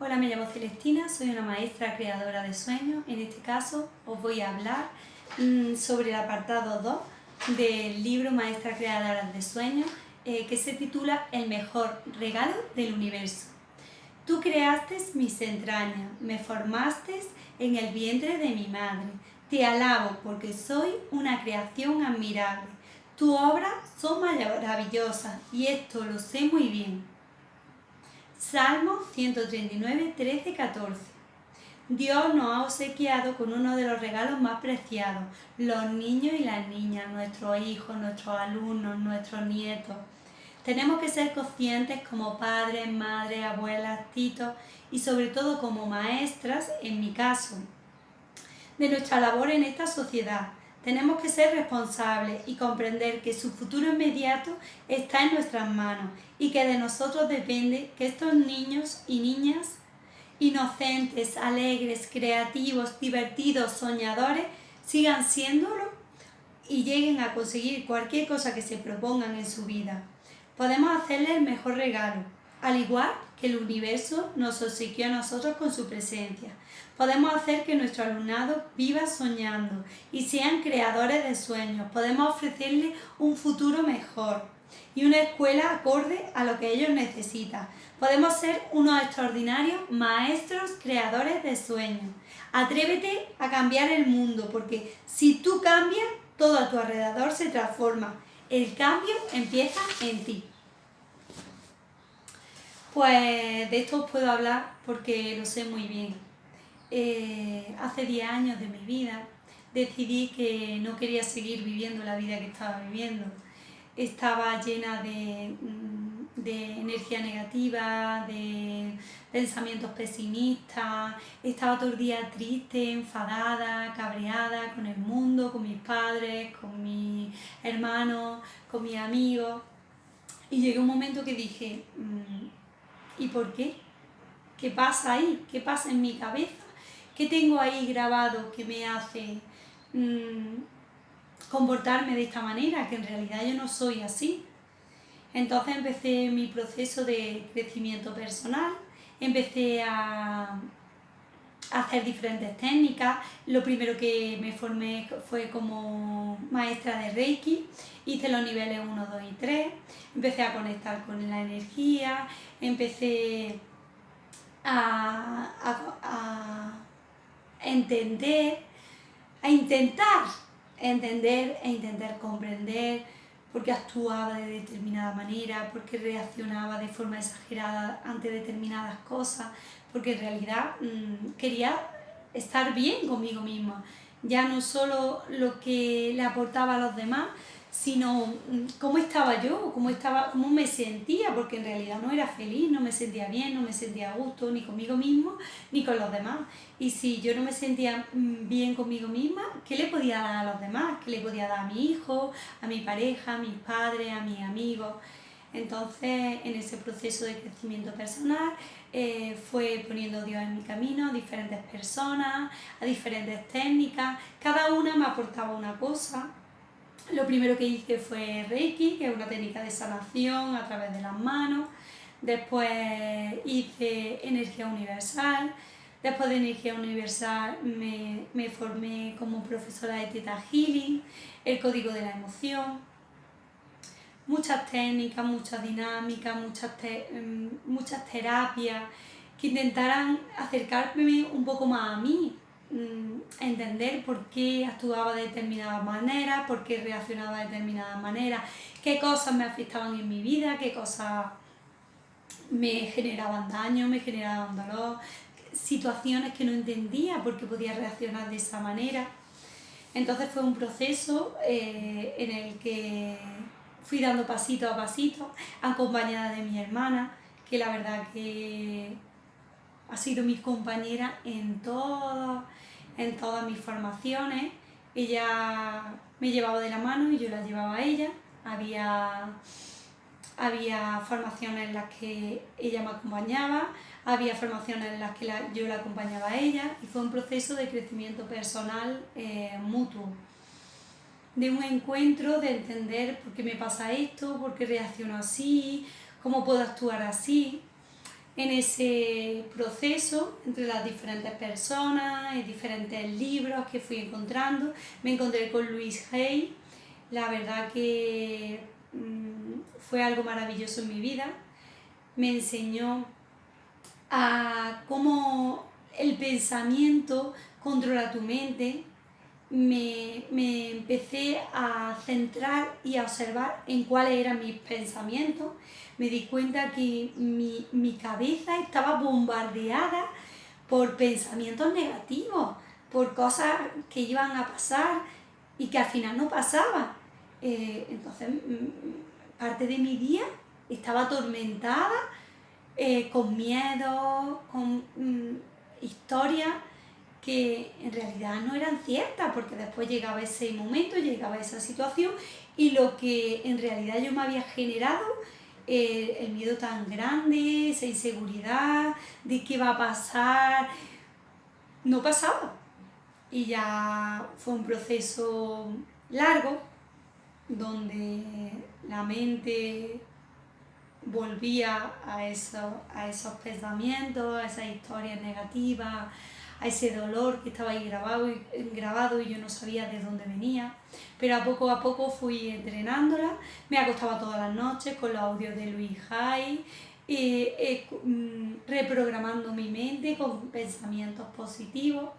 Hola, me llamo Celestina, soy una maestra creadora de sueños. En este caso os voy a hablar sobre el apartado 2 del libro Maestra Creadora de Sueños, que se titula El mejor regalo del universo. Tú creaste mis entrañas, me formaste en el vientre de mi madre. Te alabo porque soy una creación admirable. Tus obras son maravillosas y esto lo sé muy bien. Salmo 139, 13, 14. Dios nos ha obsequiado con uno de los regalos más preciados, los niños y las niñas, nuestros hijos, nuestros alumnos, nuestros nietos. Tenemos que ser conscientes como padres, madres, abuelas, titos y sobre todo como maestras, en mi caso, de nuestra labor en esta sociedad. Tenemos que ser responsables y comprender que su futuro inmediato está en nuestras manos y que de nosotros depende que estos niños y niñas inocentes, alegres, creativos, divertidos, soñadores, sigan siéndolo y lleguen a conseguir cualquier cosa que se propongan en su vida. Podemos hacerles el mejor regalo, al igual que el universo nos obsequió a nosotros con su presencia. Podemos hacer que nuestro alumnado viva soñando y sean creadores de sueños. Podemos ofrecerles un futuro mejor y una escuela acorde a lo que ellos necesitan. Podemos ser unos extraordinarios maestros creadores de sueños. Atrévete a cambiar el mundo, porque si tú cambias, todo a tu alrededor se transforma. El cambio empieza en ti. Pues de esto os puedo hablar porque lo sé muy bien. Hace 10 años de mi vida decidí que no quería seguir viviendo la vida que estaba viviendo. Estaba llena de energía negativa, de pensamientos pesimistas, estaba todo el día triste, enfadada, cabreada con el mundo, con mis padres, con mis hermanos, con mis amigos. Y llegué a un momento que dije, ¿y por qué? ¿Qué pasa ahí? ¿Qué pasa en mi cabeza? ¿Qué tengo ahí grabado que me hace comportarme de esta manera? Que en realidad yo no soy así. Entonces empecé mi proceso de crecimiento personal, empecé a hacer diferentes técnicas. Lo primero que me formé fue como maestra de Reiki, hice los niveles 1, 2 y 3, empecé a conectar con la energía, empecé a entender, a intentar entender e intentar comprender por qué actuaba de determinada manera, por qué reaccionaba de forma exagerada ante determinadas cosas, porque en realidad quería estar bien conmigo misma, ya no solo lo que le aportaba a los demás, sino cómo estaba yo, cómo me sentía, porque en realidad no era feliz, no me sentía bien, no me sentía a gusto ni conmigo mismo ni con los demás. Y si yo no me sentía bien conmigo misma, ¿qué le podía dar a los demás? ¿Qué le podía dar a mi hijo, a mi pareja, a mis padres, a mis amigos? Entonces, en ese proceso de crecimiento personal, fue poniendo Dios en mi camino, a diferentes personas, a diferentes técnicas, cada una me aportaba una cosa. Lo primero que hice fue Reiki, que es una técnica de sanación a través de las manos. Después hice energía universal. Después de energía universal me formé como profesora de Theta Healing, el código de la emoción. Muchas técnicas, muchas dinámicas, muchas terapias que intentaran acercarme un poco más a mí, entender por qué actuaba de determinada manera, por qué reaccionaba de determinada manera, qué cosas me afectaban en mi vida, qué cosas me generaban daño, me generaban dolor, situaciones que no entendía por qué podía reaccionar de esa manera. Entonces fue un proceso en el que fui dando pasito a pasito, acompañada de mi hermana, que la verdad que ha sido mi compañera en todas mis formaciones. Ella me llevaba de la mano y yo la llevaba a ella. Había formaciones en las que ella me acompañaba, había formaciones en las que yo la acompañaba a ella, y fue un proceso de crecimiento personal mutuo, de un encuentro, de entender por qué me pasa esto, por qué reacciono así, cómo puedo actuar así. En ese proceso, entre las diferentes personas y diferentes libros que fui encontrando, me encontré con Louise Hay. La verdad que fue algo maravilloso en mi vida. Me enseñó a cómo el pensamiento controla tu mente. Me empecé a centrar y a observar en cuáles eran mis pensamientos. Me di cuenta que mi cabeza estaba bombardeada por pensamientos negativos, por cosas que iban a pasar y que al final no pasaban. Entonces, parte de mi día estaba atormentada, con miedo, con historias que en realidad no eran ciertas, porque después llegaba ese momento, llegaba esa situación y lo que en realidad yo me había generado, el miedo tan grande, esa inseguridad de qué va a pasar, no pasaba. Y ya fue un proceso largo donde la mente volvía a esos pensamientos, a esas historias negativas, a ese dolor que estaba ahí grabado y yo no sabía de dónde venía. Pero a poco fui entrenándola, me acostaba todas las noches con los audios de Louise Hay, reprogramando mi mente con pensamientos positivos.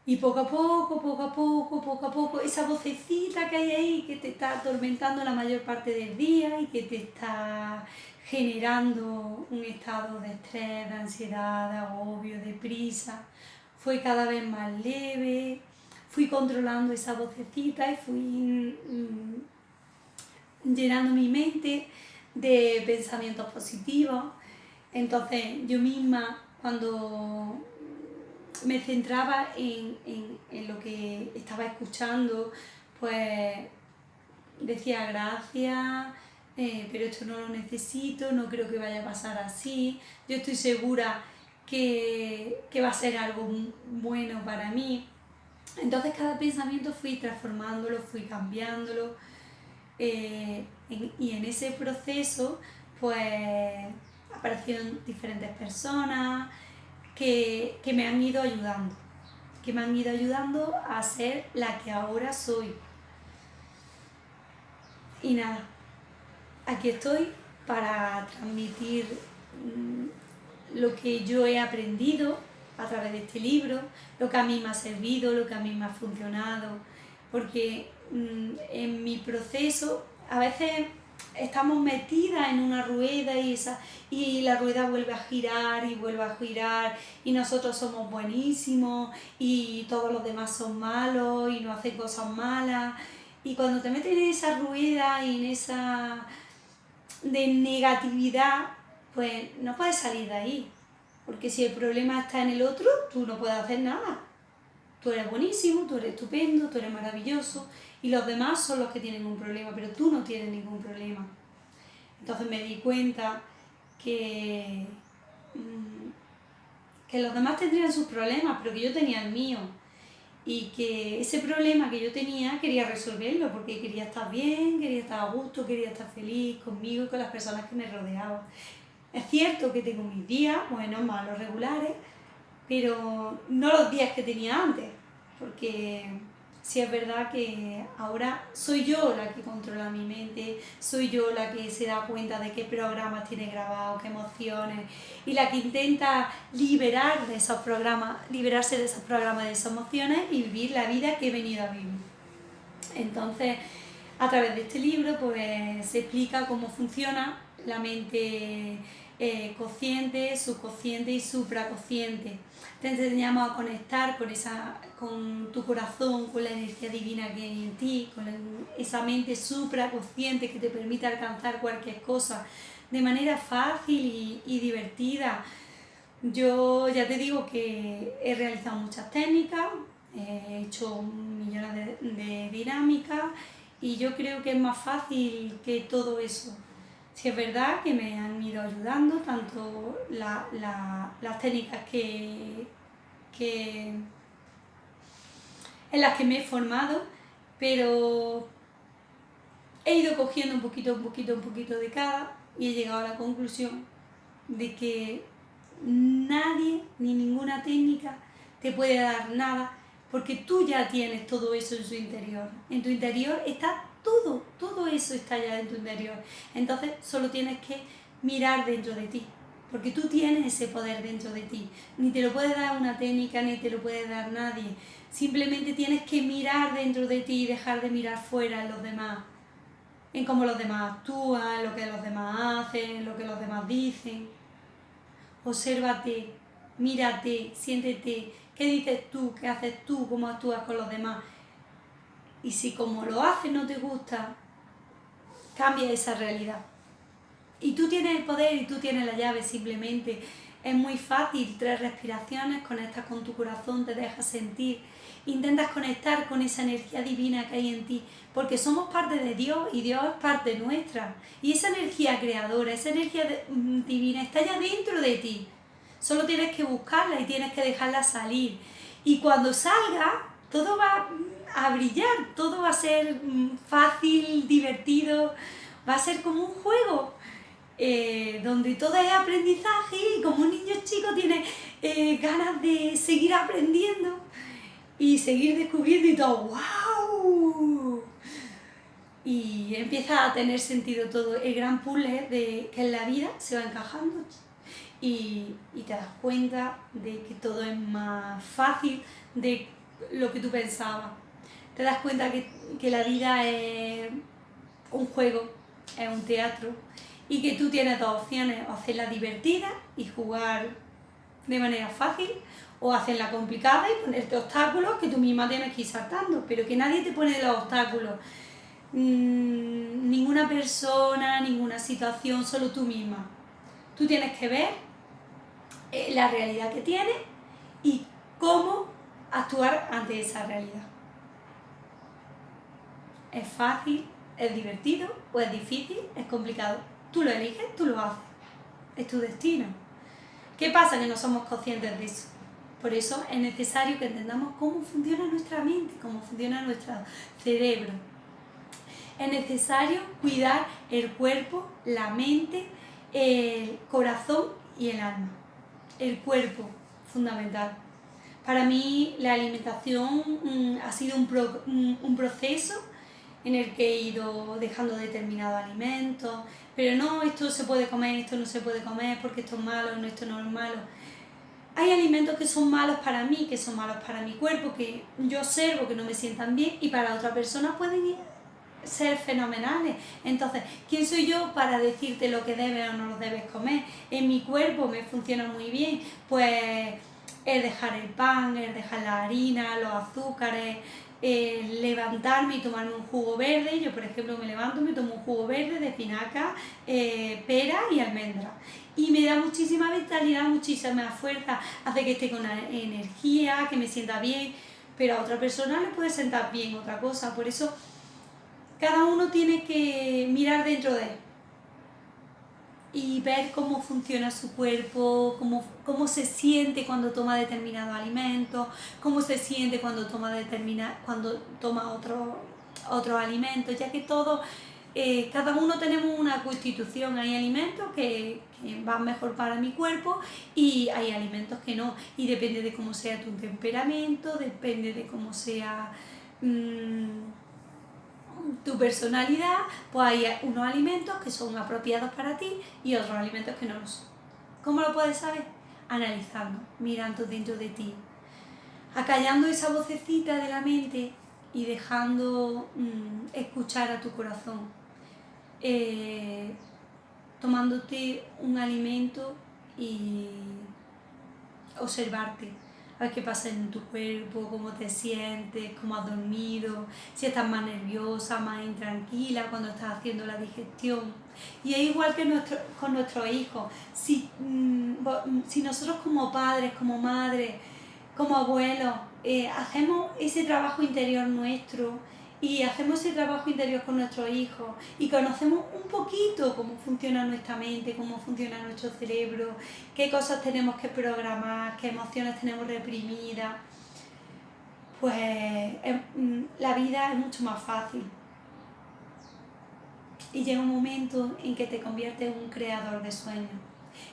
Y poco a poco, esa vocecita que hay ahí que te está atormentando la mayor parte del día y que te está generando un estado de estrés, de ansiedad, de agobio, de prisa, fue cada vez más leve. Fui controlando esa vocecita y fui llenando mi mente de pensamientos positivos. Entonces yo misma, cuando me centraba en lo que estaba escuchando, pues decía gracias, pero esto no lo necesito, no creo que vaya a pasar así, yo estoy segura que va a ser algo bueno para mí. Entonces cada pensamiento fui transformándolo, fui cambiándolo, y en ese proceso pues aparecieron diferentes personas que me han ido ayudando a ser la que ahora soy. Y nada, aquí estoy para transmitir lo que yo he aprendido a través de este libro, lo que a mí me ha servido, lo que a mí me ha funcionado, porque en mi proceso a veces estamos metidas en una rueda y la rueda vuelve a girar y vuelve a girar y nosotros somos buenísimos y todos los demás son malos y no hacen cosas malas, y cuando te metes en esa rueda y en esa de negatividad, pues no puedes salir de ahí, porque si el problema está en el otro, tú no puedes hacer nada. Tú eres buenísimo, tú eres estupendo, tú eres maravilloso y los demás son los que tienen un problema, pero tú no tienes ningún problema. Entonces me di cuenta que los demás tendrían sus problemas, pero que yo tenía el mío. Y que ese problema que yo tenía quería resolverlo porque quería estar bien, quería estar a gusto, quería estar feliz conmigo y con las personas que me rodeaban. Es cierto que tengo mis días, buenos, malos, regulares, pero no los días que tenía antes, porque sí es verdad que ahora soy yo la que controla mi mente, soy yo la que se da cuenta de qué programas tiene grabados, qué emociones, y la que intenta liberarse de esos programas, de esas emociones y vivir la vida que he venido a vivir. Entonces, a través de este libro pues se explica cómo funciona la mente consciente, subconsciente y supraconsciente. Te enseñamos a conectar con tu corazón, con la energía divina que hay en ti, con esa mente supraconsciente que te permite alcanzar cualquier cosa de manera fácil y divertida. Yo ya te digo que he realizado muchas técnicas, he hecho millones de dinámicas y yo creo que es más fácil que todo eso. Sí es verdad que me han ido ayudando tanto las técnicas en las que me he formado, pero he ido cogiendo un poquito de cada y he llegado a la conclusión de que nadie ni ninguna técnica te puede dar nada, porque tú ya tienes todo eso en su interior. En tu interior está todo eso está ya en tu interior. Entonces solo tienes que mirar dentro de ti, porque tú tienes ese poder dentro de ti. Ni te lo puede dar una técnica, ni te lo puede dar nadie. Simplemente tienes que mirar dentro de ti y dejar de mirar fuera en los demás, en cómo los demás actúan, lo que los demás hacen, lo que los demás dicen. Obsérvate, mírate, siéntete, qué dices tú, qué haces tú, cómo actúas con los demás. Y si como lo haces no te gusta, cambia esa realidad. Y tú tienes el poder y tú tienes la llave, simplemente. Es muy fácil, 3 respiraciones, conectas con tu corazón, te dejas sentir, intentas conectar con esa energía divina que hay en ti, porque somos parte de Dios y Dios es parte nuestra. Y esa energía creadora, esa energía divina está ya dentro de ti. Solo tienes que buscarla y tienes que dejarla salir. Y cuando salga, todo va a brillar, todo va a ser fácil, divertido, va a ser como un juego. Donde todo es aprendizaje y como un niño chico tiene ganas de seguir aprendiendo y seguir descubriendo y todo, ¡wow! Y empieza a tener sentido todo. El gran puzzle de que en la vida se va encajando y te das cuenta de que todo es más fácil de lo que tú pensabas. Te das cuenta que la vida es un juego, es un teatro, y que tú tienes 2 opciones: o hacerla divertida y jugar de manera fácil, o hacerla complicada y ponerte obstáculos que tú misma tienes que ir saltando, pero que nadie te pone los obstáculos. Ninguna persona, ninguna situación, solo tú misma. Tú tienes que ver la realidad que tienes y cómo actuar ante esa realidad. ¿Es fácil? ¿Es divertido? ¿O es difícil? ¿Es complicado? Tú lo eliges, tú lo haces. Es tu destino. ¿Qué pasa? Que no somos conscientes de eso. Por eso es necesario que entendamos cómo funciona nuestra mente, cómo funciona nuestro cerebro. Es necesario cuidar el cuerpo, la mente, el corazón y el alma. El cuerpo, fundamental. Para mí la alimentación ha sido un proceso en el que he ido dejando determinados alimentos, pero no, esto se puede comer, esto no se puede comer, porque esto es malo, no, esto no es malo. Hay alimentos que son malos para mí, que son malos para mi cuerpo, que yo observo que no me sientan bien y para otra persona pueden ser fenomenales. Entonces, ¿quién soy yo para decirte lo que debes o no lo debes comer? En mi cuerpo me funciona muy bien, pues el dejar el pan, el dejar la harina, los azúcares, levantarme y tomarme un jugo verde. Yo, por ejemplo, me levanto y me tomo un jugo verde de espinaca, pera y almendra. Y me da muchísima vitalidad, muchísima fuerza, hace que esté con energía, que me sienta bien, pero a otra persona le puede sentar bien otra cosa. Por eso cada uno tiene que mirar dentro de él y ver cómo funciona su cuerpo, cómo se siente cuando toma determinados alimentos, cómo se siente cuando toma otros alimentos, ya que todos, cada uno tenemos una constitución. Hay alimentos que van mejor para mi cuerpo y hay alimentos que no, y depende de cómo sea tu temperamento, depende de cómo sea tu personalidad, pues hay unos alimentos que son apropiados para ti y otros alimentos que no lo son. ¿Cómo lo puedes saber? Analizando, mirando dentro de ti, acallando esa vocecita de la mente y dejando escuchar a tu corazón, tomándote un alimento y observarte, a ver qué pasa en tu cuerpo, cómo te sientes, cómo has dormido, si estás más nerviosa, más intranquila cuando estás haciendo la digestión. Y es igual que con nuestros hijos. Si nosotros como padres, como madres, como abuelos, hacemos ese trabajo interior nuestro y hacemos ese trabajo interior con nuestros hijos y conocemos un poquito cómo funciona nuestra mente, cómo funciona nuestro cerebro, qué cosas tenemos que programar, qué emociones tenemos reprimidas, pues la vida es mucho más fácil. Y llega un momento en que te conviertes en un creador de sueños.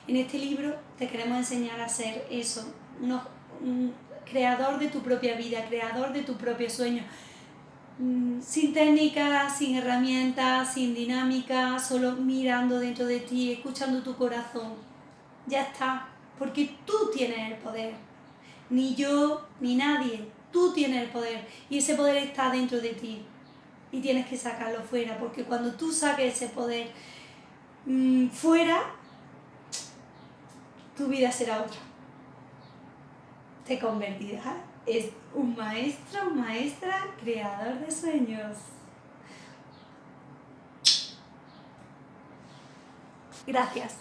En este libro te queremos enseñar a ser eso, un creador de tu propia vida, creador de tu propio sueño, sin técnicas, sin herramientas, sin dinámica, solo mirando dentro de ti, escuchando tu corazón. Ya está, porque tú tienes el poder. Ni yo, ni nadie, tú tienes el poder y ese poder está dentro de ti y tienes que sacarlo fuera, porque cuando tú saques ese poder fuera, tu vida será otra. Te convertirás en un maestro, maestra, creador de sueños. Gracias.